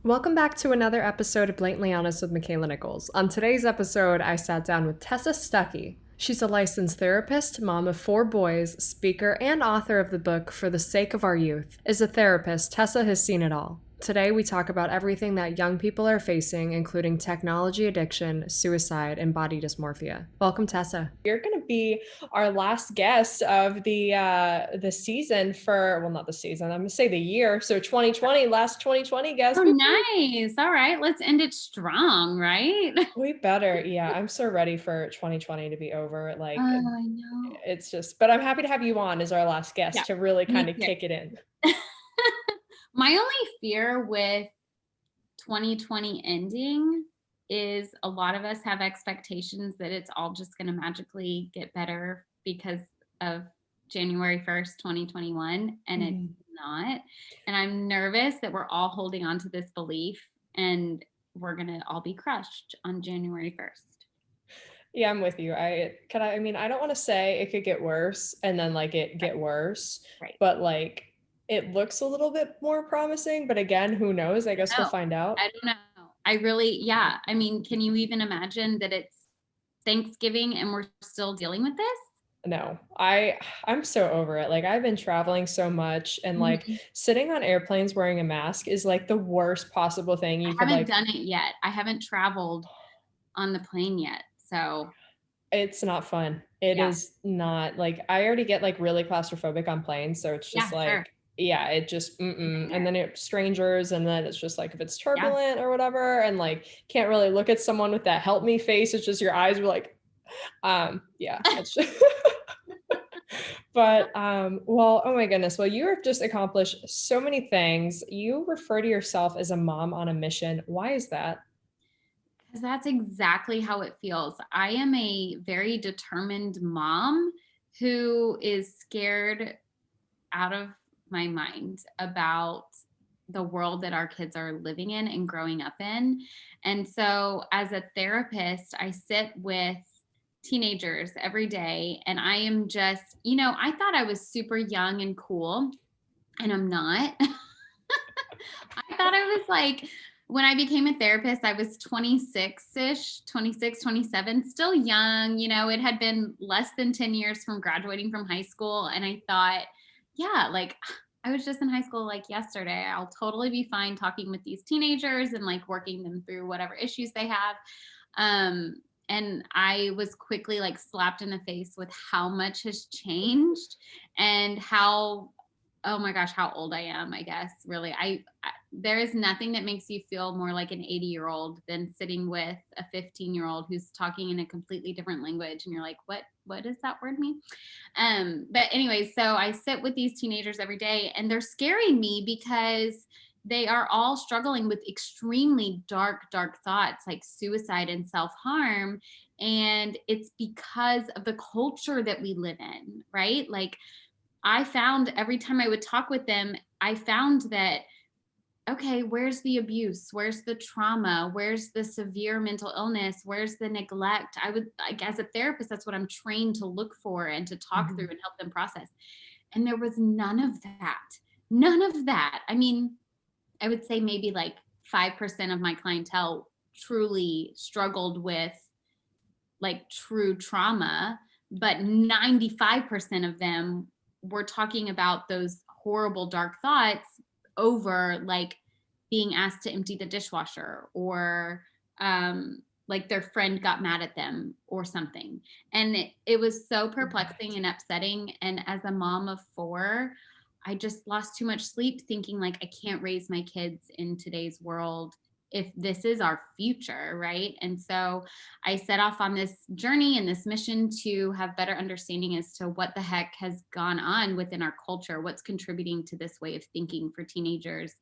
Welcome back to another episode of Blatantly Honest with Makaila Nichols. On today's episode, I sat down with Tessa Stuckey. She's a licensed therapist, mom of 4 boys, speaker, and author of the book For the Sake of Our Youth. As a therapist, Tessa has seen it all. Today, we talk about everything that young people are facing, including technology addiction, suicide, and body dysmorphia. Welcome, Tessa. You're going to be our last guest of the season for, well, not the season, I'm going to say the year. So 2020, last 2020 guest. Oh, nice. All right. Let's end it strong, right? We better. Yeah, I'm so ready for 2020 to be over. Like, Oh, I know. it's just, but I'm happy to have you on as our last guest to really kind of kick it in. My only fear with 2020 ending is a lot of us have expectations that it's all just going to magically get better because of January 1st, 2021, and it's not. And I'm nervous that we're all holding on to this belief and we're going to all be crushed on January 1st. Yeah, I'm with you. I don't want to say it could get worse and then like it get worse, Right. But like it looks a little bit more promising, but again, who knows? I guess we'll find out. I don't know. I mean, can you even imagine that it's Thanksgiving and we're still dealing with this? No, I'm so over it. Like I've been traveling so much and like sitting on airplanes wearing a mask is like the worst possible thing you could haven't done it yet. I haven't traveled on the plane yet. So it's not fun. It is not. Like I already get like really claustrophobic on planes, so it's just it just and then it's strangers, and then it's just like if it's turbulent or whatever, and like can't really look at someone with that help me face. It's just your eyes were like it's just but well, oh my goodness, well, you have just accomplished so many things. You refer to yourself as a mom on a mission. Why is that? Because that's exactly how it feels. I am a very determined mom who is scared out of my mind about the world that our kids are living in and growing up in. And so as a therapist, I sit with teenagers every day, and I am just, I thought I was super young and cool, and I'm not. I thought I was like, when I became a therapist, I was 26-ish, 26, 27, still young. It had been less than 10 years from graduating from high school. And I thought, like I was just in high school like yesterday. I'll totally be fine talking with these teenagers and like working them through whatever issues they have. And I was quickly like slapped in the face with how much has changed and how, oh my gosh, how old I am, I guess, really. There is nothing that makes you feel more like an 80-year-old than sitting with a 15-year-old who's talking in a completely different language. And you're like, what does that word mean? But anyway, so I sit with these teenagers every day, and they're scaring me because they are all struggling with extremely dark thoughts like suicide and self-harm. And it's because of the culture that we live in, right? Like I found every time I would talk with them, I found that, okay, where's the abuse? Where's the trauma? Where's the severe mental illness? Where's the neglect? As a therapist, that's what I'm trained to look for and to talk through and help them process. And there was none of that. None of that. I mean, I would say maybe like 5% of my clientele truly struggled with like true trauma, but 95% of them were talking about those horrible dark thoughts over like being asked to empty the dishwasher or like their friend got mad at them or something. And it was so perplexing and upsetting. And as a mom of 4, I just lost too much sleep thinking like I can't raise my kids in today's world if this is our future, right? And so I set off on this journey and this mission to have better understanding as to what the heck has gone on within our culture, what's contributing to this way of thinking for teenagers.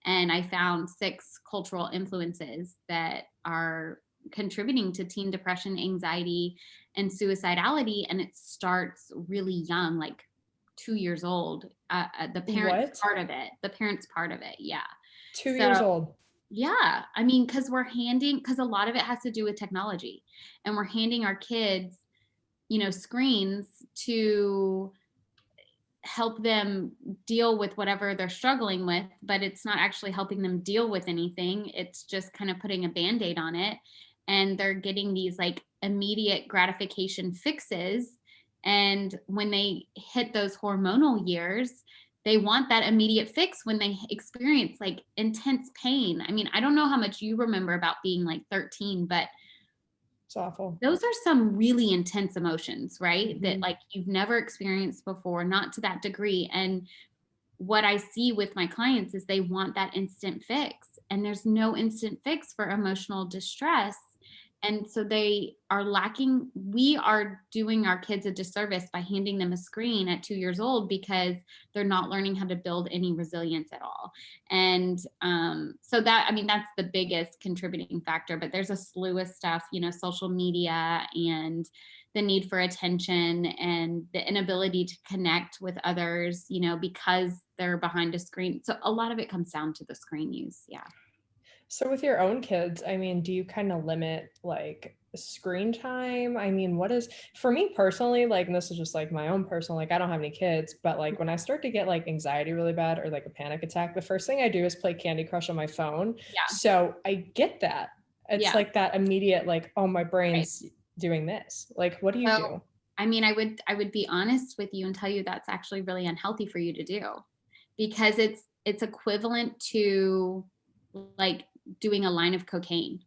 And I found 6 cultural influences that are contributing to teen depression, anxiety, and suicidality. And it starts really young, like 2 years old. The parents part of it. The parents part of it. Yeah. 2 years old. Yeah. I mean, because a lot of it has to do with technology, and we're handing our kids, screens to help them deal with whatever they're struggling with, but it's not actually helping them deal with anything. It's just kind of putting a Band-Aid on it. And they're getting these like immediate gratification fixes. And when they hit those hormonal years, they want that immediate fix when they experience like intense pain. I mean, I don't know how much you remember about being like 13, but it's awful. Those are some really intense emotions, right? Mm-hmm. That like you've never experienced before, not to that degree. And what I see with my clients is they want that instant fix, and there's no instant fix for emotional distress. And so they are lacking. We are doing our kids a disservice by handing them a screen at 2 years old, because they're not learning how to build any resilience at all. And so that, I mean, that's the biggest contributing factor, but there's a slew of stuff, you know, social media and the need for attention and the inability to connect with others, you know, because they're behind a screen. So a lot of it comes down to the screen use. Yeah. So with your own kids, I mean, do you kind of limit like screen time? I mean, what is, for me personally, like, and this is just like my own personal, like, I don't have any kids, but like when I start to get like anxiety really bad or like a panic attack, the first thing I do is play Candy Crush on my phone. Yeah. So I get that. It's like that immediate, like, oh, my brain's doing this. Like, what do you do? I mean, I would be honest with you and tell you that's actually really unhealthy for you to do, because it's equivalent to like doing a line of cocaine.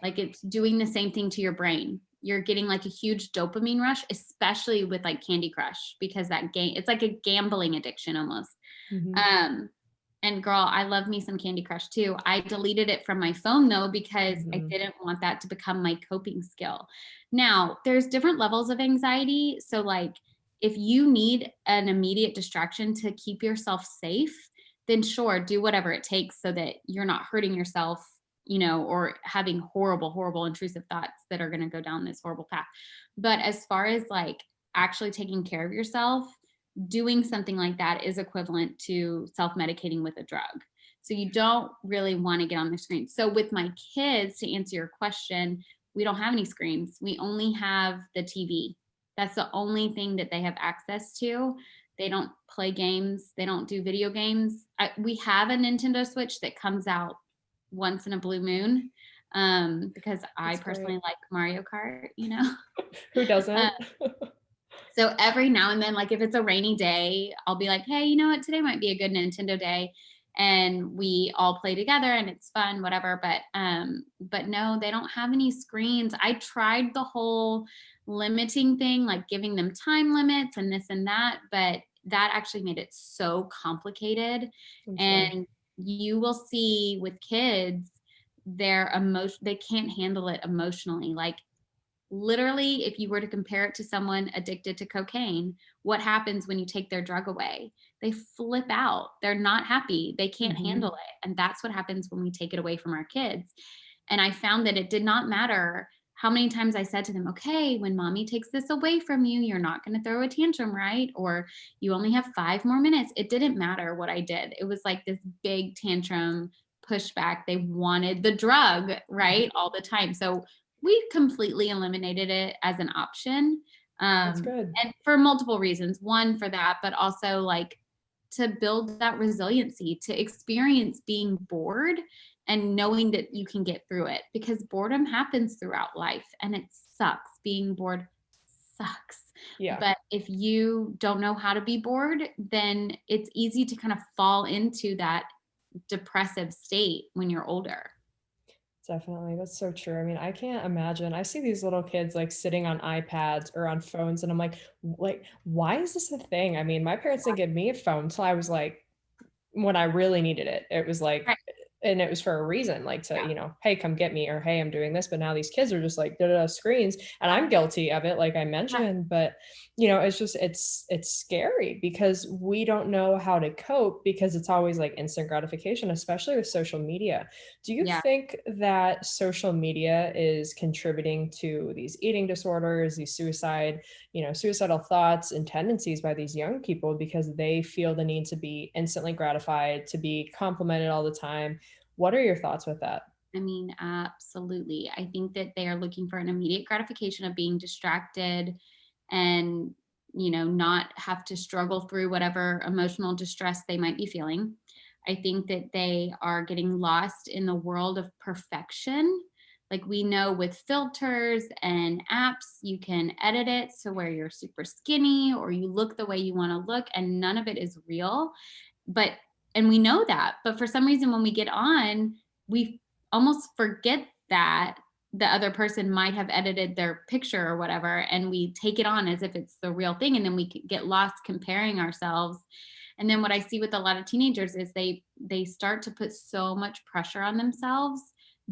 Like it's doing the same thing to your brain. You're getting like a huge dopamine rush, especially with like Candy Crush, because that game, it's like a gambling addiction almost. Mm-hmm. And girl, I love me some Candy Crush too. I deleted it from my phone though, because I didn't want that to become my coping skill. Now, there's different levels of anxiety. So like if you need an immediate distraction to keep yourself safe, then sure, do whatever it takes so that you're not hurting yourself, you know, or having horrible, horrible intrusive thoughts that are going to go down this horrible path. But as far as like actually taking care of yourself, doing something like that is equivalent to self-medicating with a drug. So you don't really want to get on the screen. So with my kids, to answer your question, we don't have any screens. We only have the TV. That's the only thing that they have access to. They don't play games. They don't do video games. We have a Nintendo Switch that comes out once in a blue moon, because I personally like Mario Kart, you know. Who doesn't? So every now and then, like if it's a rainy day, I'll be like, hey, you know what, today might be a good Nintendo day. And we all play together and it's fun, whatever. But no, they don't have any screens. I tried the whole limiting thing, like giving them time limits and this and that, but that actually made it so complicated. And you will see with kids, they can't handle it emotionally. Like literally, if you were to compare it to someone addicted to cocaine, what happens when you take their drug away? They flip out. They're not happy. They can't handle it. And that's what happens when we take it away from our kids. And I found that it did not matter how many times I said to them, okay, when mommy takes this away from you, you're not going to throw a tantrum, right? Or you only have 5 more minutes. It didn't matter what I did. It was like this big tantrum pushback. They wanted the drug, right? All the time. So we completely eliminated it as an option. That's good. And for multiple reasons. One, for that, but also like to build that resiliency, to experience being bored and knowing that you can get through it, because boredom happens throughout life and it sucks. Being bored sucks. Yeah. But if you don't know how to be bored, then it's easy to kind of fall into that depressive state when you're older. Definitely. That's so true. I mean, I can't imagine. I see these little kids like sitting on iPads or on phones, and I'm like, why is this a thing? I mean, my parents didn't give me a phone till I was like, when I really needed it. It was like, and it was for a reason, like to, you know, hey, come get me, or hey, I'm doing this. But now these kids are just like screens, and I'm guilty of it, like I mentioned. But you know, it's just it's scary because we don't know how to cope, because it's always like instant gratification, especially with social media. Do you think that social media is contributing to these eating disorders, these suicidal thoughts and tendencies by these young people, because they feel the need to be instantly gratified, to be complimented all the time? What are your thoughts with that? I mean, absolutely. I think that they are looking for an immediate gratification of being distracted and not have to struggle through whatever emotional distress they might be feeling. I think that they are getting lost in the world of perfection. Like, we know with filters and apps, you can edit it so where you're super skinny or you look the way you want to look, and none of it is real. And we know that, but for some reason when we get on, we almost forget that the other person might have edited their picture or whatever, and we take it on as if it's the real thing, and then we get lost comparing ourselves. And then what I see with a lot of teenagers is they start to put so much pressure on themselves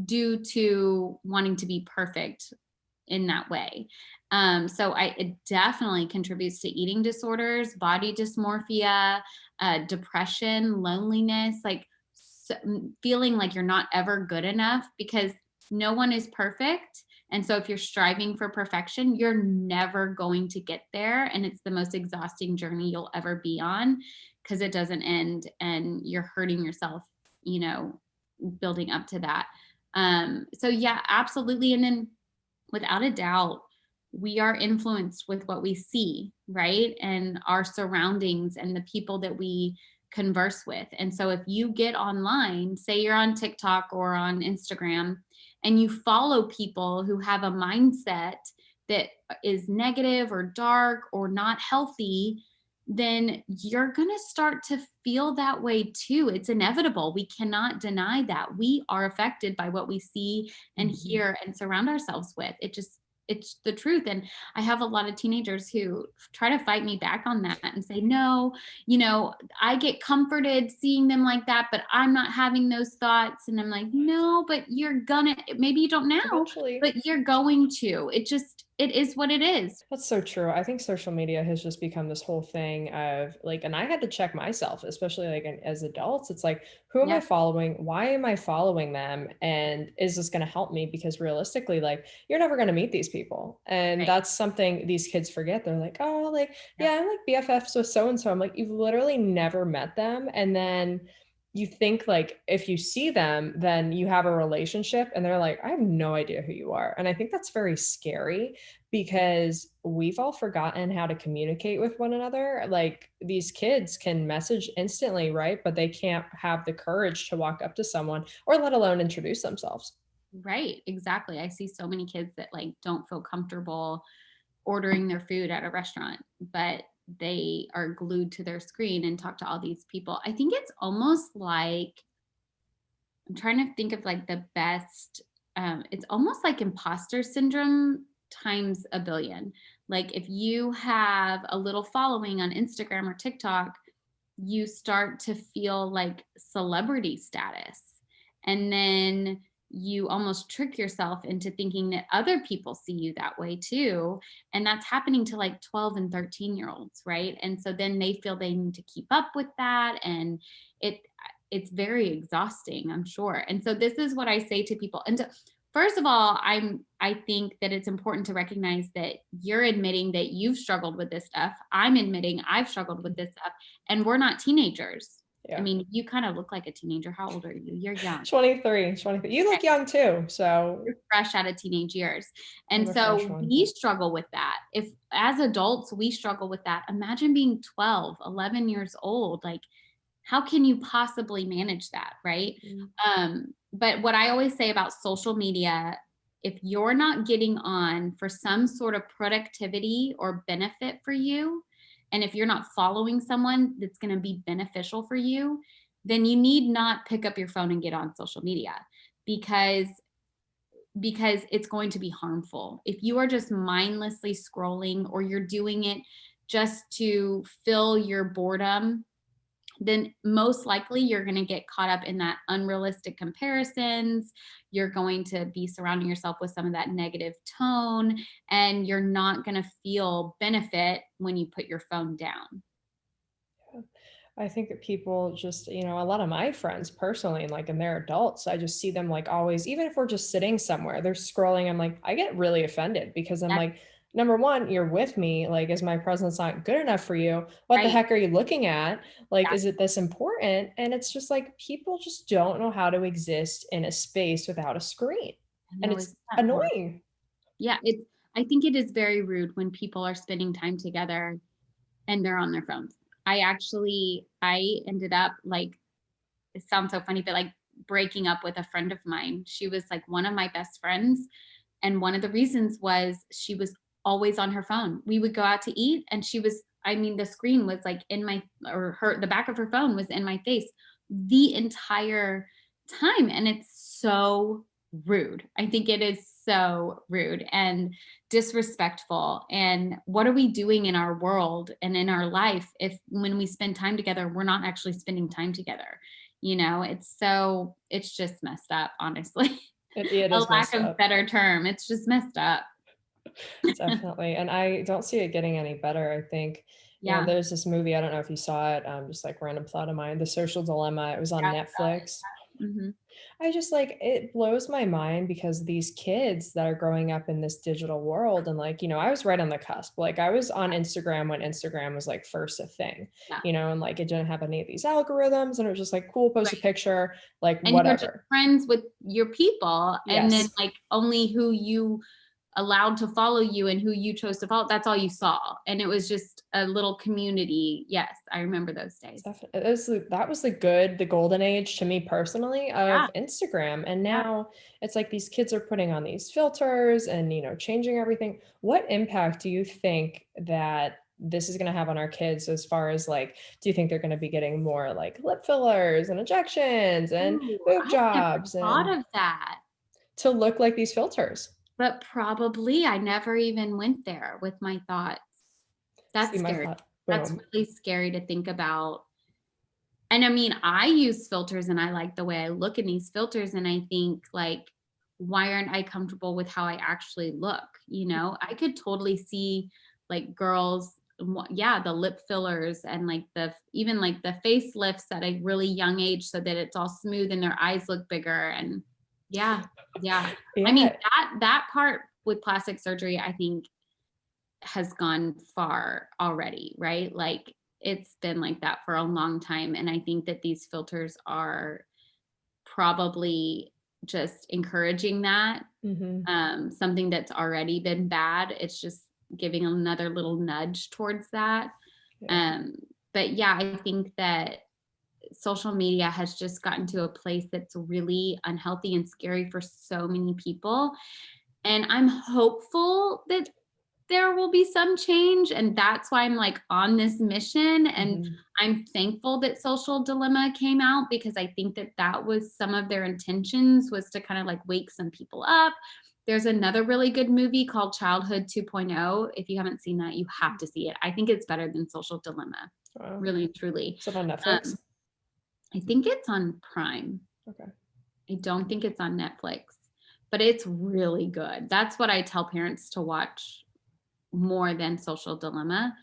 due to wanting to be perfect in that way. So it definitely contributes to eating disorders, body dysmorphia, depression, loneliness, like feeling like you're not ever good enough, because no one is perfect. And so if you're striving for perfection, you're never going to get there. And it's the most exhausting journey you'll ever be on, because it doesn't end and you're hurting yourself, building up to that. So yeah, absolutely. And then without a doubt, we are influenced with what we see, right? And our surroundings and the people that we converse with. And so if you get online, say you're on TikTok or on Instagram, and you follow people who have a mindset that is negative or dark or not healthy, then you're going to start to feel that way too. It's inevitable. We cannot deny that. We are affected by what we see and hear and surround ourselves with. It's the truth. And I have a lot of teenagers who try to fight me back on that and say, no, I get comforted seeing them like that, but I'm not having those thoughts. And I'm like, no, but maybe you don't now, eventually, but you're going to. It is what it is. That's so true. I think social media has just become this whole thing of like, and I had to check myself, especially like as adults. It's like, who am I following? Why am I following them? And is this going to help me? Because realistically, like, you're never going to meet these people. And that's something these kids forget. They're like, oh, like, yeah, I'm like BFFs with so-and-so. I'm like, you've literally never met them. And then you think like if you see them, then you have a relationship, and they're like, I have no idea who you are. And I think that's very scary, because we've all forgotten how to communicate with one another. Like, these kids can message instantly, right? But they can't have the courage to walk up to someone, or let alone introduce themselves. Right, exactly. I see so many kids that like don't feel comfortable ordering their food at a restaurant, but they are glued to their screen and talk to all these people. I think it's almost like, I'm trying to think of like the best, it's almost like imposter syndrome times a billion. Like, if you have a little following on Instagram or TikTok, you start to feel like celebrity status. And then you almost trick yourself into thinking that other people see you that way too. And that's happening to like 12 and 13-year-olds, right? And so then they feel they need to keep up with that. And it's very exhausting, I'm sure. And so this is what I say to people. And first of all, I think that it's important to recognize that you're admitting that you've struggled with this stuff. I'm admitting I've struggled with this stuff, and we're not teenagers. Yeah. I mean, you kind of look like a teenager. How old are you? You're young. 23. You look young too. So you're fresh out of teenage years. And so we struggle with that. If as adults, we struggle with that, imagine being 12, 11 years old. Like, how can you possibly manage that? Right. But what I always say about social media, if you're not getting on for some sort of productivity or benefit for you, and if you're not following someone that's going to be beneficial for you, then you need not pick up your phone and get on social media, because it's going to be harmful. If you are just mindlessly scrolling, or you're doing it just to fill your boredom, then most likely you're going to get caught up in that unrealistic comparisons. You're going to be surrounding yourself with some of that negative tone, and you're not going to feel benefit when you put your phone down. I think that people just, a lot of my friends personally, like, and they're adults, I just see them like always, even if we're just sitting somewhere, they're scrolling. I'm like, I get really offended, because I'm like, number one, you're with me. Like, is my presence not good enough for you? What the heck are you looking at? Like, is it this important? And it's just like, people just don't know how to exist in a space without a screen. And it's annoying. Yeah. I think it is very rude when people are spending time together and they're on their phones. I ended up like, it sounds so funny, but like breaking up with a friend of mine. She was like one of my best friends. And one of the reasons was she was always on her phone. We would go out to eat and the screen was like the back of her phone was in my face the entire time. And it's so rude. I think it is so rude and disrespectful. And what are we doing in our world and in our life if when we spend time together, we're not actually spending time together? It's just messed up, honestly. It A is lack messed of up. better term. It's just messed up. Definitely. And I don't see it getting any better. I think, Yeah. there's this movie, I don't know if you saw it, just like random thought of mine, The Social Dilemma. It was on Netflix. Mm-hmm. I just like, it blows my mind because these kids that are growing up in this digital world and like, I was right on the cusp. Like I was on Instagram when Instagram was like first a thing, and like it didn't have any of these algorithms and it was just like cool, post a picture, like And whatever. you're just friends with your people and then like only who you allowed to follow you and who you chose to follow, that's all you saw. And it was just a little community. Yes, I remember those days. That was the golden age to me personally of Instagram. And now it's like these kids are putting on these filters and, changing everything. What impact do you think that this is going to have on our kids as far as like, do you think they're going to be getting more like lip fillers and injections and boob jobs? I never thought of that. To look like these filters. But probably I never even went there with my thoughts. That's scary. That's really scary to think about. And I mean, I use filters and I like the way I look in these filters. And I think like, why aren't I comfortable with how I actually look? I could totally see like girls, the lip fillers and like even like the facelifts at a really young age so that it's all smooth and their eyes look bigger. And yeah. I mean, that part with plastic surgery, I think has gone far already, right? Like it's been like that for a long time. And I think that these filters are probably just encouraging that. Something that's already been bad. It's just giving another little nudge towards that. But yeah, I think that social media has just gotten to a place that's really unhealthy and scary for so many people. And I'm hopeful that there will be some change. And that's why I'm like on this mission. And I'm thankful that Social Dilemma came out because I think that was some of their intentions was to kind of like wake some people up. There's another really good movie called Childhood 2.0. If you haven't seen that, you have to see it. I think it's better than Social Dilemma. Wow. Really, truly. Is it on Netflix? I think it's on Prime. Okay. I don't think it's on Netflix, but it's really good. That's what I tell parents to watch more than Social Dilemma.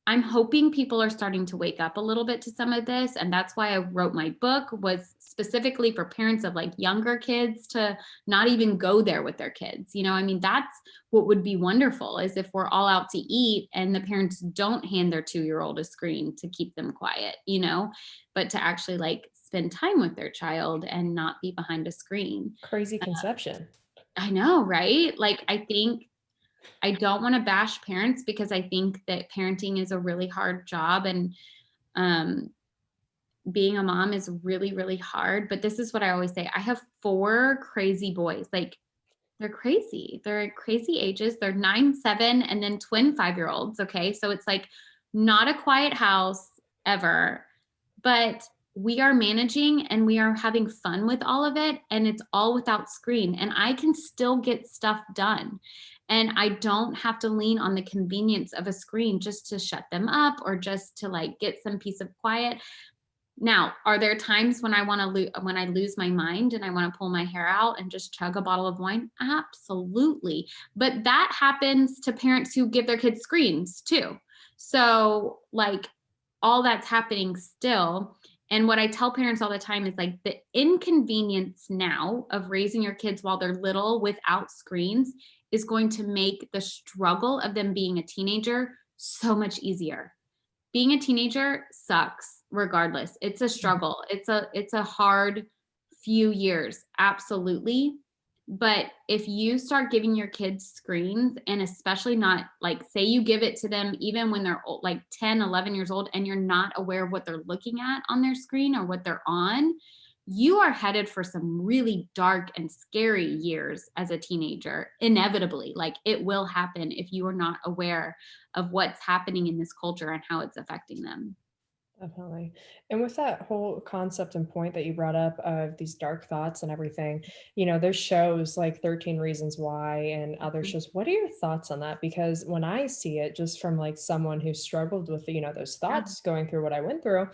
I'm hoping people are starting to wake up a little bit to some of this. And that's why I wrote my book, was specifically for parents of like younger kids to not even go there with their kids. I mean, that's what would be wonderful is if we're all out to eat and the parents don't hand their 2-year-old a screen to keep them quiet, but to actually like spend time with their child and not be behind a screen. Crazy conception. I know, right? Like, I don't want to bash parents because I think that parenting is a really hard job and being a mom is really, really hard. But this is what I always say. I have 4 crazy boys. Like they're crazy. They're crazy ages. They're 9, 7, and then twin 5-year-olds. Okay. So it's like not a quiet house ever, but we are managing and we are having fun with all of it. And it's all without screen and I can still get stuff done. And I don't have to lean on the convenience of a screen just to shut them up or just to like get some peace of quiet. Now, are there times when I want to when I lose my mind and I want to pull my hair out and just chug a bottle of wine? Absolutely. But that happens to parents who give their kids screens too. So like all that's happening still. And what I tell parents all the time is like the inconvenience now of raising your kids while they're little without screens is going to make the struggle of them being a teenager so much easier. Being a teenager sucks regardless. It's a struggle. It's a hard few years. Absolutely. But if you start giving your kids screens, and especially not like, say you give it to them even when they're like 10, 11 years old, and you're not aware of what they're looking at on their screen or what they're on, you are headed for some really dark and scary years as a teenager, inevitably. Like, it will happen if you are not aware of what's happening in this culture and how it's affecting them. Definitely. And with that whole concept and point that you brought up of these dark thoughts and everything, there's shows like 13 Reasons Why and other Mhm. shows. What are your thoughts on that? Because when I see it just from like someone who struggled with, those Yeah. thoughts going through what I went through,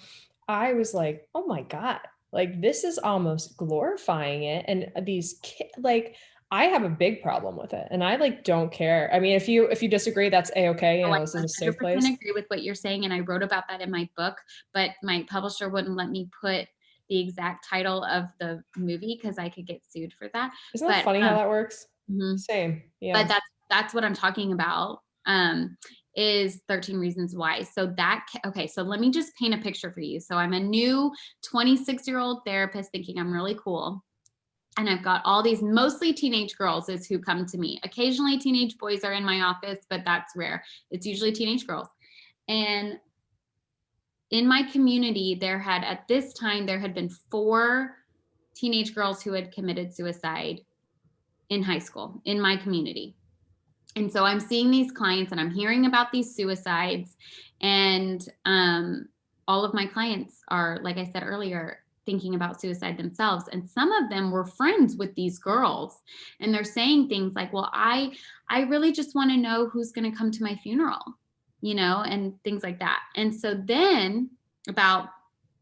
I was like, oh my God, like this is almost glorifying it. And these kids, like, I have a big problem with it and I like don't care. I mean, if you disagree, that's a-okay. Oh, I This is a safe 100% place. agree with what you're saying, and I wrote about that in my book, but my publisher wouldn't let me put the exact title of the movie because I could get sued for that. Isn't that But funny how that works? mhm. Same. But Yeah. that's what I'm talking about, is 13 Reasons Why. So okay, so let me just paint a picture for you. So I'm a new 26-year-old therapist thinking I'm really cool. And I've got all these mostly teenage girls is who come to me. Occasionally teenage boys are in my office, but that's rare. It's usually teenage girls. And in my community, at this time, there had been 4 teenage girls who had committed suicide in high school in my community. And so I'm seeing these clients and I'm hearing about these suicides. And all of my clients are, like I said earlier, thinking about suicide themselves. And some of them were friends with these girls. And they're saying things like, well, I really just want to know who's going to come to my funeral, and things like that. And so then about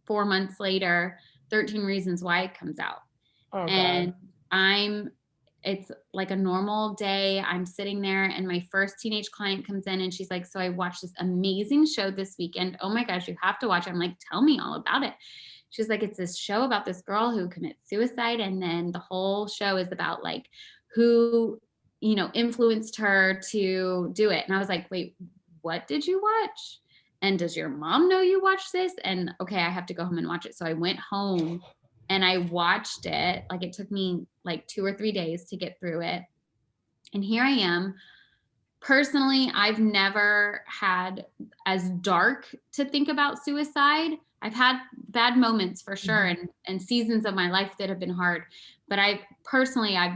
4 months later, 13 Reasons Why comes out. Oh And God. it's like a normal day. I'm sitting there and my first teenage client comes in and she's like, so I watched this amazing show this weekend. Oh my gosh, you have to watch it. I'm like, tell me all about it. She's like, it's this show about this girl who commits suicide. And then the whole show is about like who, influenced her to do it. And I was like, wait, what did you watch? And does your mom know you watched this? And okay, I have to go home and watch it. So I went home and I watched it. Like, it took me like 2 or 3 days to get through it. And here I am. Personally, I've never had as dark to think about suicide. I've had bad moments for sure, and seasons of my life that have been hard. But I've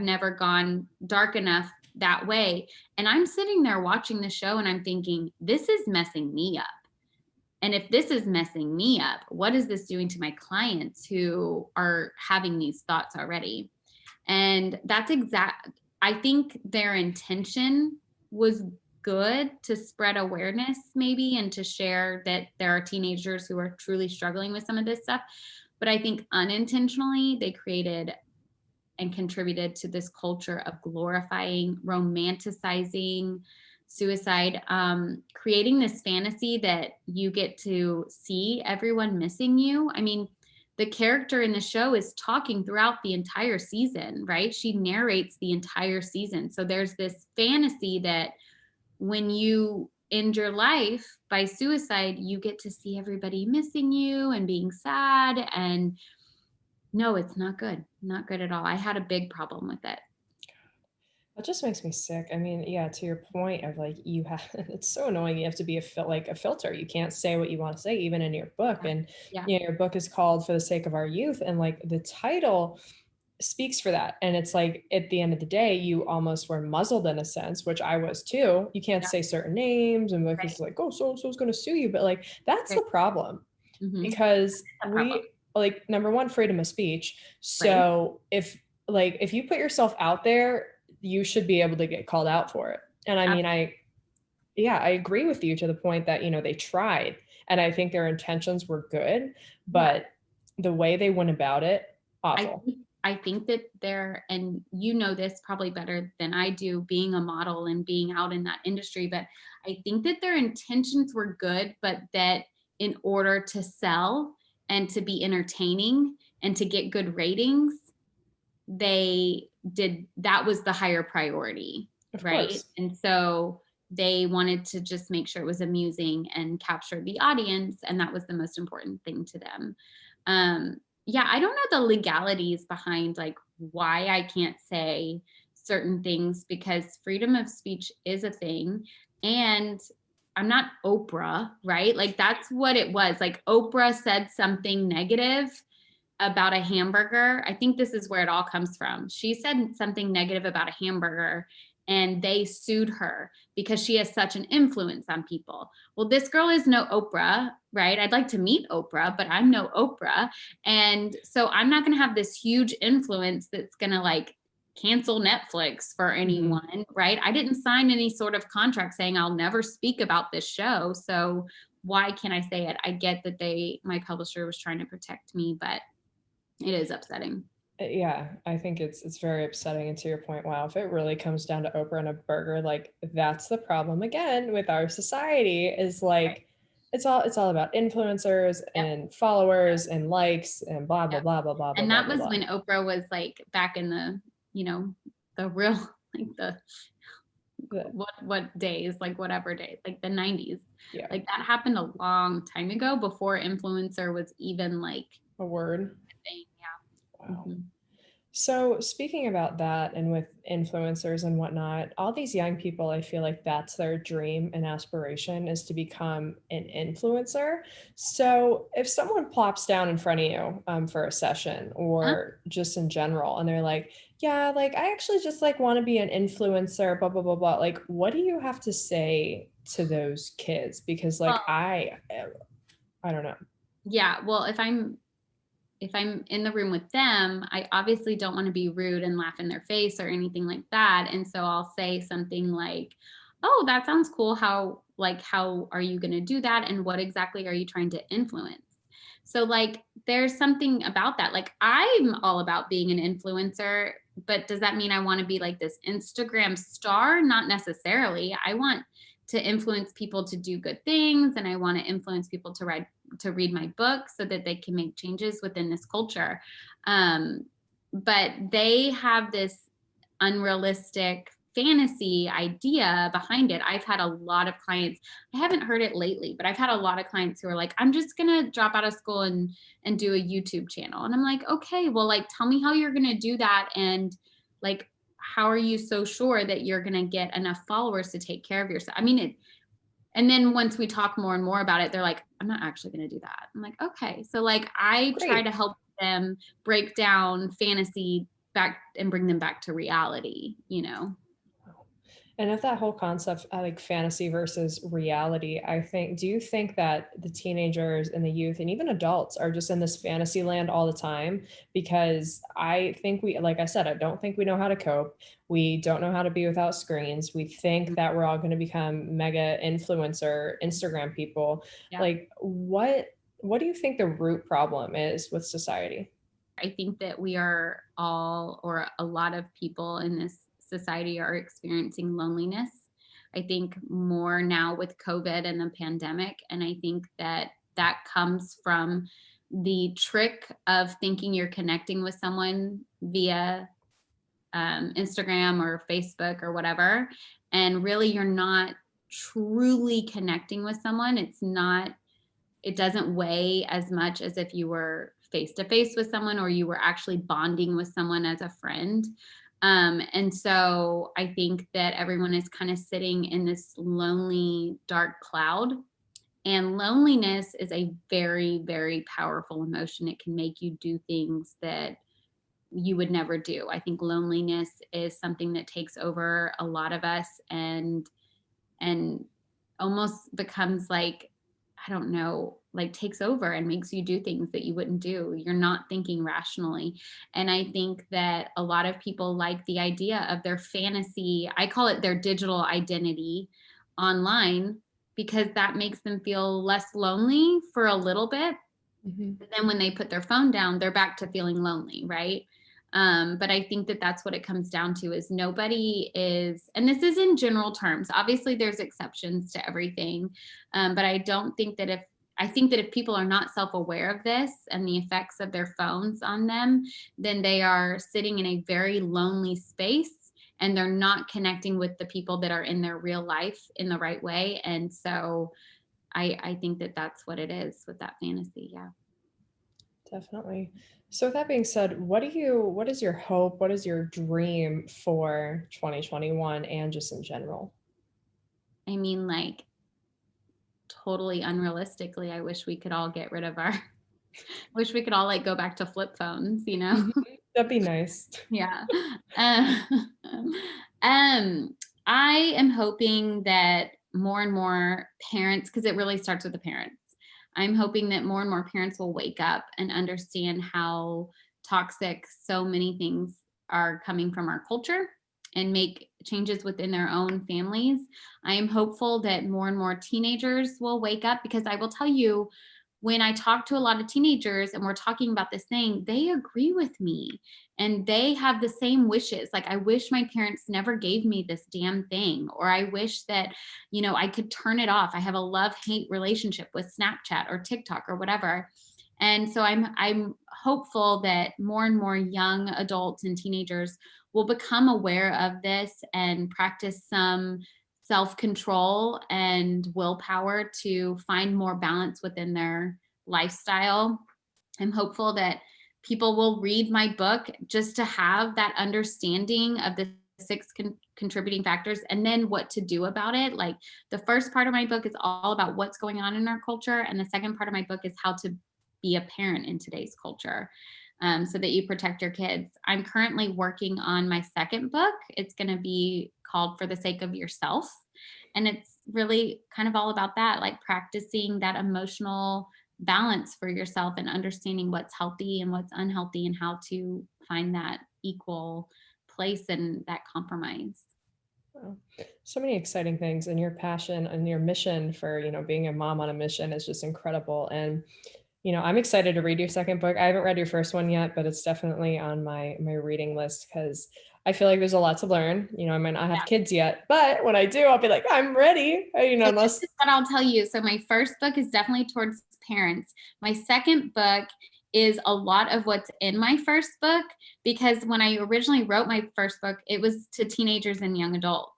never gone dark enough that way. And I'm sitting there watching the show and I'm thinking, this is messing me up. And if this is messing me up, what is this doing to my clients who are having these thoughts already? And I think their intention was good, to spread awareness maybe and to share that there are teenagers who are truly struggling with some of this stuff. But I think unintentionally they created and contributed to this culture of glorifying, romanticizing suicide, creating this fantasy that you get to see everyone missing you. I mean, the character in the show is talking throughout the entire season, right? She narrates the entire season. So there's this fantasy that when you end your life by suicide, you get to see everybody missing you and being sad. And no, it's not good. Not good at all. I had a big problem with it. That just makes me sick. I mean, yeah, to your point of like you have it's so annoying. You have to be like a filter. You can't say what you want to say even in your book. Yeah. And Yeah. your book is called For the Sake of Our Youth, and like the title speaks for that. And it's like at the end of the day, you almost were muzzled in a sense, which I was too. You can't Yeah. say certain names and like Right. it's like, oh, so and so's going to sue you, but like that's Right. the problem. Mm-hmm. Because That's the problem. we like number one, freedom of speech. Right. So if you put yourself out there, you should be able to get called out for it. And I mean, I agree with you to the point that, they tried and I think their intentions were good, Yeah. but the way they went about it, awful. I think that and you know this probably better than I do, being a model and being out in that industry, but I think that their intentions were good, but that in order to sell and to be entertaining and to get good ratings, that was the higher priority, Of right? course. And so they wanted to just make sure it was amusing and capture the audience, and that was the most important thing to them. yeah, I don't know the legalities behind like why I can't say certain things, because freedom of speech is a thing. And I'm not Oprah, right? Like that's what it was. Like Oprah said something negative about a hamburger. I think this is where it all comes from. She said something negative about a hamburger and they sued her because she has such an influence on people. Well, this girl is no Oprah, right? I'd like to meet Oprah, but I'm no Oprah. And so I'm not going to have this huge influence that's going to like cancel Netflix for anyone, right? I didn't sign any sort of contract saying I'll never speak about this show. So why can't I say it? I get that my publisher was trying to protect me, but it is upsetting. Yeah, I think it's very upsetting. And to your point, wow, if it really comes down to Oprah and a burger, like that's the problem again with our society is like Right. it's all about influencers and followers and likes and blah blah blah blah blah blah And blah that blah was blah. when Oprah was like back in the, the real like the what days, like whatever days, like the 90s. Yeah. Like that happened a long time ago before influencer was even like A word. a thing. Yeah. Wow. Mm-hmm. So speaking about that and with influencers and whatnot, all these young people, I feel like that's their dream and aspiration is to become an influencer. So if someone plops down in front of you for a session or just in general, and they're like, yeah, like I actually just like want to be an influencer, blah, blah, blah, blah. Like, what do you have to say to those kids? Because like, I don't know. Yeah. Well, if I'm in the room with them, I obviously don't want to be rude and laugh in their face or anything like that. And so I'll say something like, oh, that sounds cool. How are you going to do that? And what exactly are you trying to influence? So like, there's something about that. Like I'm all about being an influencer, but does that mean I want to be like this Instagram star? Not necessarily. I want to influence people to do good things. And I want to influence people to read my book so that they can make changes within this culture. But they have this unrealistic fantasy idea behind it. I've had a lot of clients, I haven't heard it lately, but I've had a lot of clients who are like, I'm just gonna drop out of school and do a YouTube channel. And I'm like, okay, well, like tell me how you're gonna do that, and like how are you so sure that you're gonna get enough followers to take care of yourself? I mean, and then once we talk more and more about it, they're like, I'm not actually going to do that. I'm like, okay. So like I try to help them break down fantasy back and bring them back to reality, And if that whole concept, like fantasy versus reality, do you think that the teenagers and the youth and even adults are just in this fantasy land all the time? Because I think like I said, I don't think we know how to cope. We don't know how to be without screens. We think that we're all going to become mega influencer Instagram people. Yeah. Like what do you think the root problem is with society? I think that we are all, or a lot of people in this society are experiencing loneliness. I think more now with COVID and the pandemic. And I think that comes from the trick of thinking you're connecting with someone via Instagram or Facebook or whatever. And really, you're not truly connecting with someone. It doesn't weigh as much as if you were face to face with someone or you were actually bonding with someone as a friend. And so I think that everyone is kind of sitting in this lonely, dark cloud. And loneliness is a very, very powerful emotion. It can make you do things that you would never do. I think loneliness is something that takes over a lot of us and almost becomes like, I don't know, like takes over and makes you do things that you wouldn't do. You're not thinking rationally. And I think that a lot of people like the idea of their fantasy, I call it their digital identity online, because that makes them feel less lonely for a little bit. Mm-hmm. But then when they put their phone down, they're back to feeling lonely, right? But I think that that's what it comes down to is nobody is, and this is in general terms, obviously there's exceptions to everything. But I think that if people are not self-aware of this and the effects of their phones on them, then they are sitting in a very lonely space and they're not connecting with the people that are in their real life in the right way. And so I think that that's what it is with that fantasy. Yeah. Definitely. So with that being said, what is your hope? What is your dream for 2021 and just in general? I mean, like, totally unrealistically, I wish we could all get rid of our wish we could all like go back to flip phones, you know? Mhm. That'd be nice. Yeah. Um, um, I am hoping that more and more parents, because it really starts with the parents. I'm hoping that more and more parents will wake up and understand how toxic so many things are coming from our culture and make changes within their own families. I am hopeful that more and more teenagers will wake up, because I will tell you, when I talk to a lot of teenagers and we're talking about this thing, they agree with me and they have the same wishes. Like, I wish my parents never gave me this damn thing, or I wish that, I could turn it off. I have a love-hate relationship with Snapchat or TikTok or whatever. And so I'm hopeful that more and more young adults and teenagers will become aware of this and practice some self-control and willpower to find more balance within their lifestyle. I'm hopeful that people will read my book just to have that understanding of the six contributing factors and then what to do about it. Like, the first part of my book is all about what's going on in our culture, and the second part of my book is how to be a parent in today's culture, so that you protect your kids. I'm currently working on my second book. It's going to be called For the Sake of Yourself. And it's really kind of all about that, like practicing that emotional balance for yourself and understanding what's healthy and what's unhealthy and how to find that equal place and that compromise. Wow. So many exciting things, and your passion and your mission for, being a mom on a mission is just incredible. And, I'm excited to read your second book. I haven't read your first one yet, but it's definitely on my reading list because I feel like there's a lot to learn. I might not have kids yet, but when I do, I'll be like, I'm ready. So Unless. this is what I'll tell you. So my first book is definitely towards parents. My second book is a lot of what's in my first book, because when I originally wrote my first book, it was to teenagers and young adults.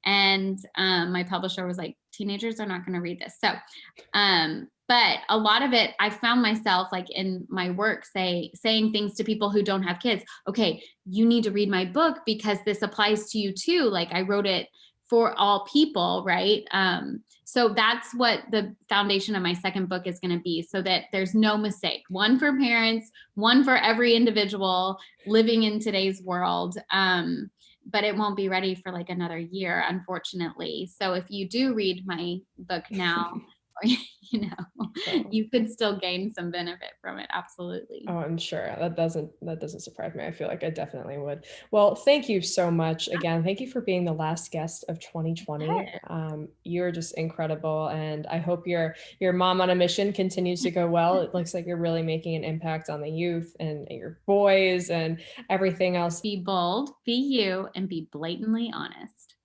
And my publisher was like, teenagers are not going to read this. So, but a lot of it, I found myself like in my work saying things to people who don't have kids. Okay, you need to read my book because this applies to you too. Like, I wrote it for all people, right? So that's what the foundation of my second book is going to be, so that there's no mistake. One for parents, one for every individual living in today's world. But it won't be ready for like another year, unfortunately. So if you do read my book now, you could still gain some benefit from it. Absolutely. Oh, I'm sure that doesn't surprise me. I feel like I definitely would. Well, thank you so much again. Thank you for being the last guest of 2020. You're just incredible, and I hope your mom on a mission continues to go well. It looks like you're really making an impact on the youth and your boys and everything else. Be bold, be you, and be blatantly honest.